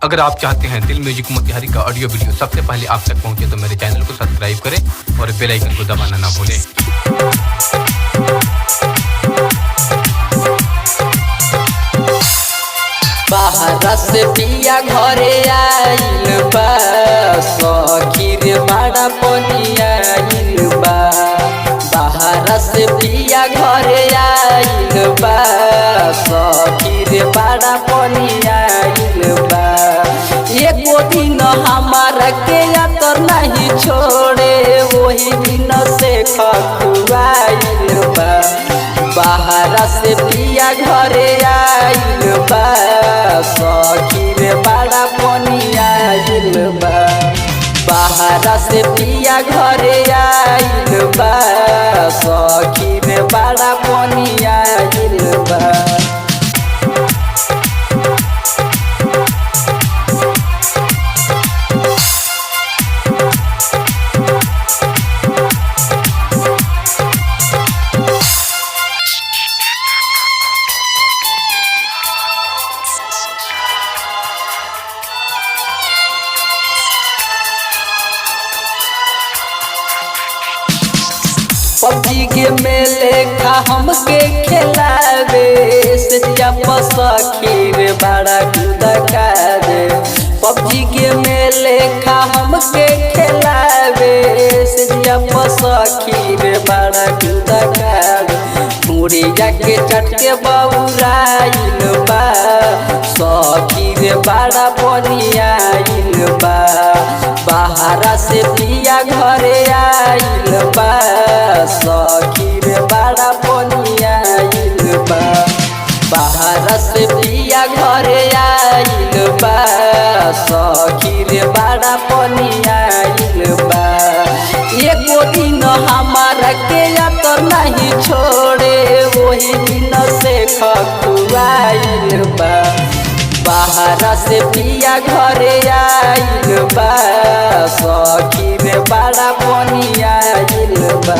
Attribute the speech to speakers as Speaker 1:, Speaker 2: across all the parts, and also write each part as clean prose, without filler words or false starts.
Speaker 1: अगर आप चाहते हैं दिल म्यूजिक मोतिहारी का ऑडियो वीडियो सबसे पहले आप तक पहुंचे तो मेरे चैनल को सब्सक्राइब करें और बेल आइकन को दबाना ना भूलें।
Speaker 2: बाहर से पिया घरे आइल बा, सखी रे बड़ा पनिया आइल बा। बाहर से पिया घरे आइल बा, सखी रे बड़ा पनिया आइल बा। एको दिन हमारा के यातर नहीं छोड़े, वही दिन से खखुआइल बा। बाहर से पिया घरे आइल बा, सखी रे बड़ा पनिया आइल बा। बाहर से पिया घरे आइल बा, सखी रे बड़ा पनिया आइल बा। पबजी के मेले खा हमके खिलावे, सजिया सखी रे बड़ा गुदका दे। पबजी के मेले खा हमके खिलावे, सजिया सखी रे बड़ा गुदका दे। मुड़ी जाके चटके बउराइल बा, सखी रे बड़ा पनिया आइल बा। बाहर से पिया घरे आइल बा, सखी रे बड़ा पनिया आइल बा। बाहर से पिया घरे आइल बा, सखी रे बड़ा पनिया आइल बा। एको दिन हमारा के यातर नहीं छोड़े, वही दिन से खखुआइल बा। बाहर से पिया घरे आइल बा, सखी रे बड़ा पनिया आइल बा।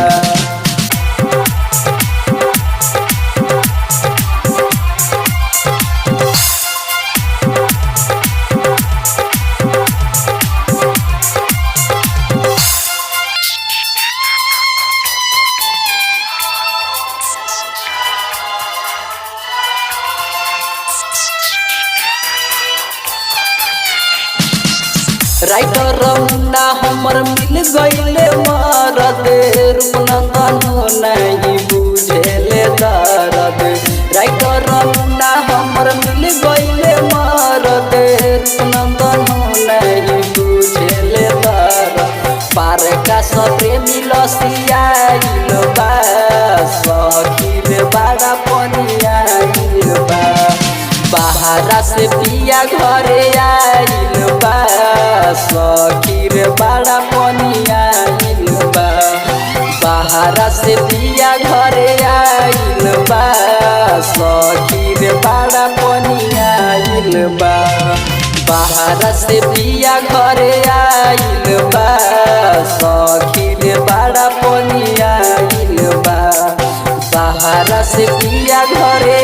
Speaker 2: राइटर मुन्ना हमर मिल गईले मरद, रूपनंदन नहीं बुझेले दर्द। राइटर मुन्ना हमर मिल गईले मरद, रूपनंदन नहीं बुझेले दर्द। पार का प्रेमी लसियाइल बा, सखी रे बड़ा पनिया आइल बा। बाहर से पिया घरे आइल बा, सखी रे बड़ा पनिया आइल बा। बाहर से पिया घरे आइल बा, सखी रे बड़ा पनिया आइल बा। बाहर से पिया घरे आइल बा, सखी रे बड़ा पनिया आइल बा। बाहर से पिया घरे